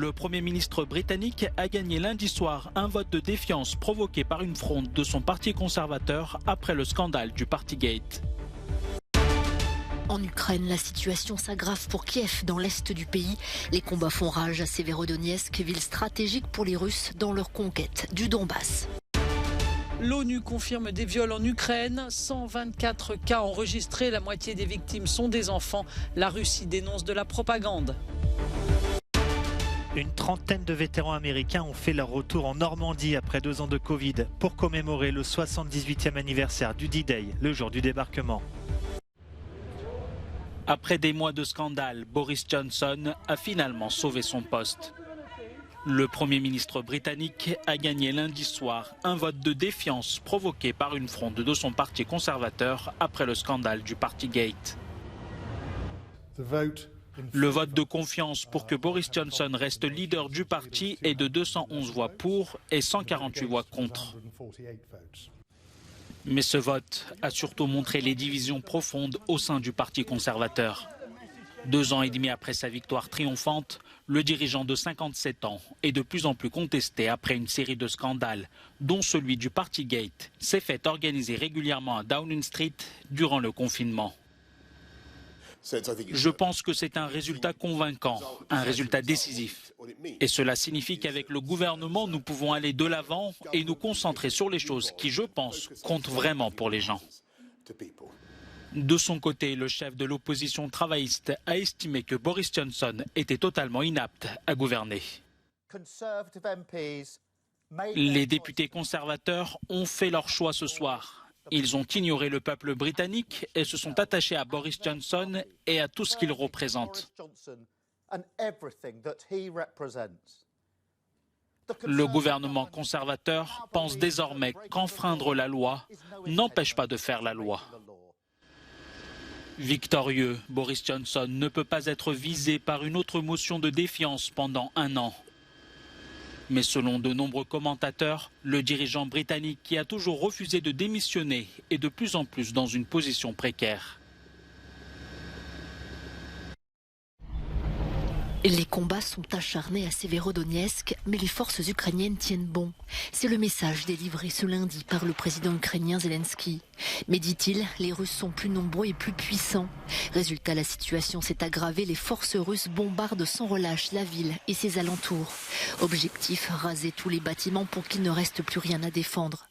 Le Premier ministre britannique a gagné lundi soir un vote de défiance provoqué par une fronde de son parti conservateur après le scandale du Partygate. En Ukraine, la situation s'aggrave pour Kiev, dans l'est du pays. Les combats font rage à Severodonetsk, ville stratégique pour les Russes dans leur conquête du Donbass. L'ONU confirme des viols en Ukraine, 124 cas enregistrés, la moitié des victimes sont des enfants. La Russie dénonce de la propagande. Une trentaine de vétérans américains ont fait leur retour en Normandie après 2 ans de Covid pour commémorer le 78e anniversaire du D-Day, le jour du débarquement. Après des mois de scandale, Boris Johnson a finalement sauvé son poste. Le Premier ministre britannique a gagné lundi soir un vote de défiance provoqué par une fronde de son parti conservateur après le scandale du Partygate. Le vote de confiance pour que Boris Johnson reste leader du parti est de 211 voix pour et 148 voix contre. Mais ce vote a surtout montré les divisions profondes au sein du Parti conservateur. 2 ans et demi après sa victoire triomphante, le dirigeant de 57 ans est de plus en plus contesté après une série de scandales, dont celui du Partygate s'est fait organiser régulièrement à Downing Street durant le confinement. Je pense que c'est un résultat convaincant, un résultat décisif. Et cela signifie qu'avec le gouvernement, nous pouvons aller de l'avant et nous concentrer sur les choses qui, je pense, comptent vraiment pour les gens. De son côté, le chef de l'opposition travailliste a estimé que Boris Johnson était totalement inapte à gouverner. Les députés conservateurs ont fait leur choix ce soir. Ils ont ignoré le peuple britannique et se sont attachés à Boris Johnson et à tout ce qu'il représente. Le gouvernement conservateur pense désormais qu'enfreindre la loi n'empêche pas de faire la loi. Victorieux, Boris Johnson ne peut pas être visé par une autre motion de défiance pendant 1 an. Mais selon de nombreux commentateurs, le dirigeant britannique qui a toujours refusé de démissionner est de plus en plus dans une position précaire. Les combats sont acharnés à Severodonetsk, mais les forces ukrainiennes tiennent bon. C'est le message délivré ce lundi par le président ukrainien Zelensky. Mais dit-il, les Russes sont plus nombreux et plus puissants. Résultat, la situation s'est aggravée. Les forces russes bombardent sans relâche la ville et ses alentours. Objectif, raser tous les bâtiments pour qu'il ne reste plus rien à défendre.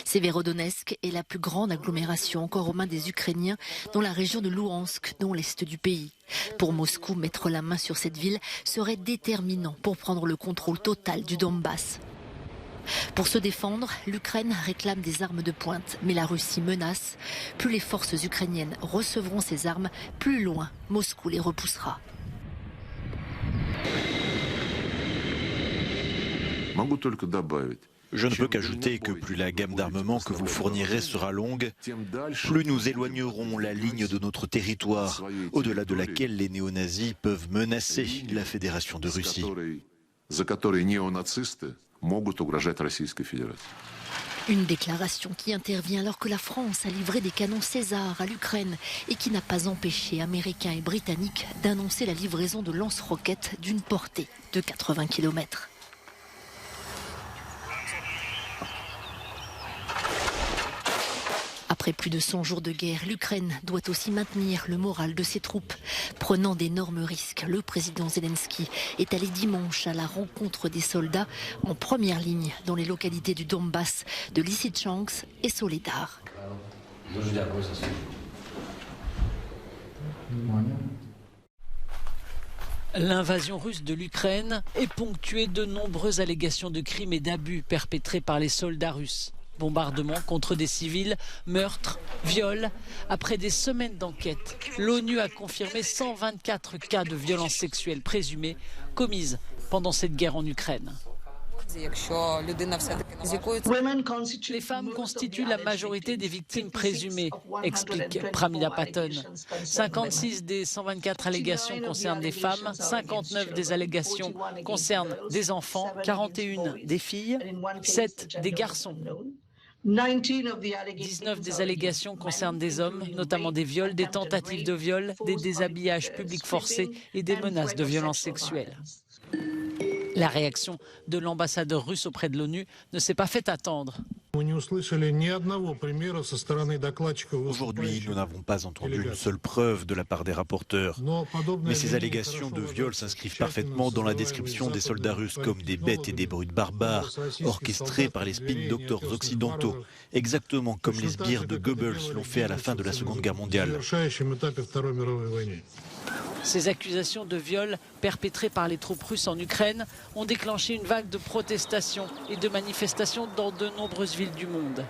Severodonetsk est la plus grande agglomération encore aux mains des Ukrainiens dans la région de Louhansk, dans l'est du pays. Pour Moscou, mettre la main sur cette ville serait déterminant pour prendre le contrôle total du Donbass. Pour se défendre, l'Ukraine réclame des armes de pointe, mais la Russie menace. Plus les forces ukrainiennes recevront ces armes, plus loin Moscou les repoussera. Je ne peux qu'ajouter que plus la gamme d'armements que vous fournirez sera longue, plus nous éloignerons la ligne de notre territoire, au-delà de laquelle les néo-nazis peuvent menacer la Fédération de Russie. Une déclaration qui intervient alors que la France a livré des canons César à l'Ukraine et qui n'a pas empêché Américains et Britanniques d'annoncer la livraison de lance-roquettes d'une portée de 80 km. Après plus de 100 jours de guerre, l'Ukraine doit aussi maintenir le moral de ses troupes. Prenant d'énormes risques, le président Zelensky est allé dimanche à la rencontre des soldats en première ligne dans les localités du Donbass, de Lysychansk et Soledar. L'invasion russe de l'Ukraine est ponctuée de nombreuses allégations de crimes et d'abus perpétrés par les soldats russes. Bombardements contre des civils, meurtres, viols. Après des semaines d'enquête, l'ONU a confirmé 124 cas de violences sexuelles présumées commises pendant cette guerre en Ukraine. Les femmes constituent la majorité des victimes présumées, explique Pramila Patten. 56 des 124 allégations concernent des femmes, 59 des allégations concernent des enfants, 41 des filles, 7 des garçons. 19 des allégations concernent des hommes, notamment des viols, des tentatives de viol, des déshabillages publics forcés et des menaces de violences sexuelles. La réaction de l'ambassadeur russe auprès de l'ONU ne s'est pas fait attendre. Aujourd'hui, nous n'avons pas entendu une seule preuve de la part des rapporteurs. Mais ces allégations de viol s'inscrivent parfaitement dans la description des soldats russes comme des bêtes et des brutes barbares, orchestrés par les spin doctors occidentaux, exactement comme les sbires de Goebbels l'ont fait à la fin de la Seconde Guerre mondiale. Ces accusations de viol perpétrées par les troupes russes en Ukraine ont déclenché une vague de protestations et de manifestations dans de nombreuses villes du monde.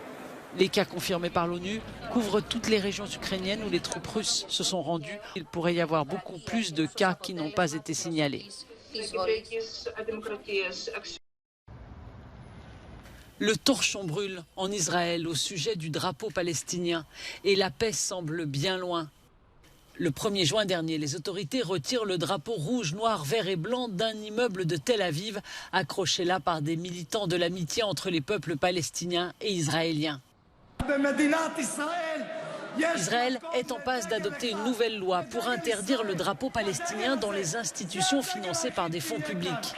Les cas confirmés par l'ONU couvrent toutes les régions ukrainiennes où les troupes russes se sont rendues. Il pourrait y avoir beaucoup plus de cas qui n'ont pas été signalés. Le torchon brûle en Israël au sujet du drapeau palestinien et la paix semble bien loin. Le 1er juin dernier, les autorités retirent le drapeau rouge, noir, vert et blanc d'un immeuble de Tel Aviv, accroché là par des militants de l'amitié entre les peuples palestiniens et israéliens. Israël est en passe d'adopter une nouvelle loi pour interdire le drapeau palestinien dans les institutions financées par des fonds publics.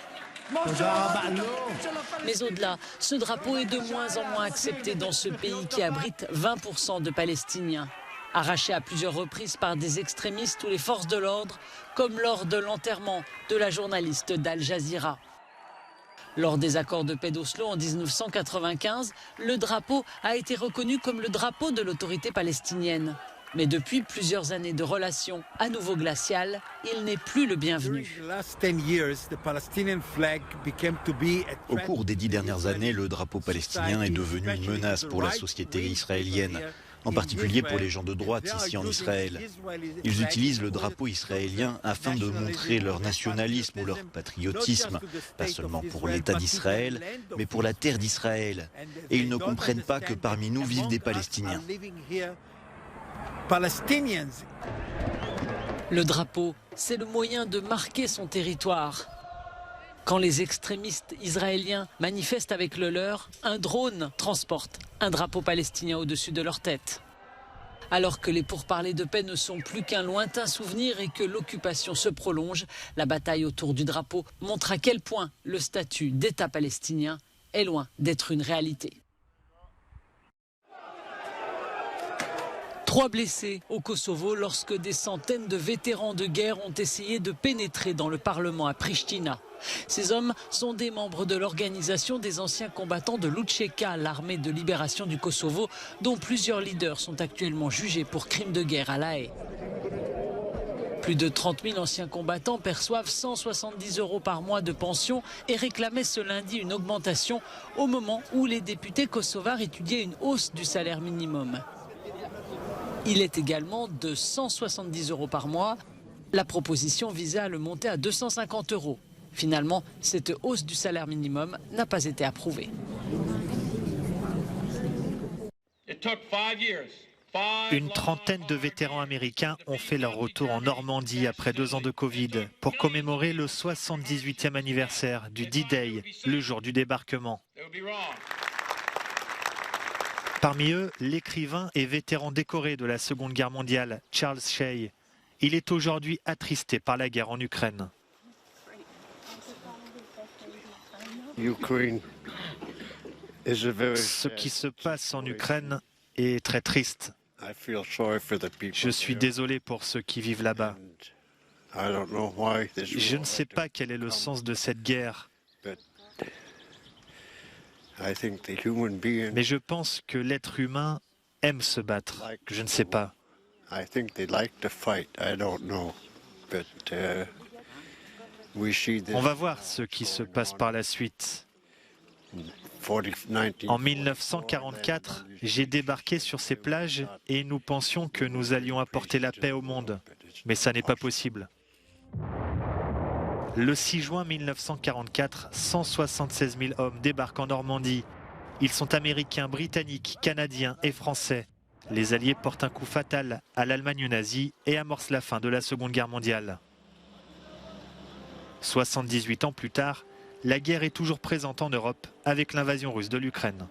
Mais au-delà, ce drapeau est de moins en moins accepté dans ce pays qui abrite 20% de Palestiniens. Arraché à plusieurs reprises par des extrémistes ou les forces de l'ordre, comme lors de l'enterrement de la journaliste d'Al Jazeera. Lors des accords de paix d'Oslo en 1995, le drapeau a été reconnu comme le drapeau de l'autorité palestinienne. Mais depuis plusieurs années de relations à nouveau glaciales, il n'est plus le bienvenu. Au cours des 10 dernières années, le drapeau palestinien est devenu une menace pour la société israélienne, en particulier pour les gens de droite ici en Israël. Ils utilisent le drapeau israélien afin de montrer leur nationalisme ou leur patriotisme, pas seulement pour l'État d'Israël, mais pour la terre d'Israël. Et ils ne comprennent pas que parmi nous vivent des Palestiniens. Le drapeau, c'est le moyen de marquer son territoire. Quand les extrémistes israéliens manifestent avec le leur, un drone transporte un drapeau palestinien au-dessus de leur tête. Alors que les pourparlers de paix ne sont plus qu'un lointain souvenir et que l'occupation se prolonge, la bataille autour du drapeau montre à quel point le statut d'État palestinien est loin d'être une réalité. 3 blessés au Kosovo lorsque des centaines de vétérans de guerre ont essayé de pénétrer dans le Parlement à Pristina. Ces hommes sont des membres de l'organisation des anciens combattants de l'UÇK, l'armée de libération du Kosovo, dont plusieurs leaders sont actuellement jugés pour crimes de guerre à La Haye. Plus de 30 000 anciens combattants perçoivent 170 € par mois de pension et réclamaient ce lundi une augmentation au moment où les députés kosovars étudiaient une hausse du salaire minimum. Il est également de 170 € par mois. La proposition visait à le monter à 250 €. Finalement, cette hausse du salaire minimum n'a pas été approuvée. Une trentaine de vétérans américains ont fait leur retour en Normandie après 2 ans de Covid pour commémorer le 78e anniversaire du D-Day, le jour du débarquement. Parmi eux, l'écrivain et vétéran décoré de la Seconde Guerre mondiale, Charles Shea. Il est aujourd'hui attristé par la guerre en Ukraine. Ce qui se passe en Ukraine est très triste. Je suis désolé pour ceux qui vivent là-bas. Je ne sais pas quel est le sens de cette guerre. Mais je pense que l'être humain aime se battre. Je ne sais pas. On va voir ce qui se passe par la suite. En 1944, j'ai débarqué sur ces plages et nous pensions que nous allions apporter la paix au monde. Mais ça n'est pas possible. Le 6 juin 1944, 176 000 hommes débarquent en Normandie. Ils sont américains, britanniques, canadiens et français. Les Alliés portent un coup fatal à l'Allemagne nazie et amorcent la fin de la Seconde Guerre mondiale. 78 ans plus tard, la guerre est toujours présente en Europe avec l'invasion russe de l'Ukraine.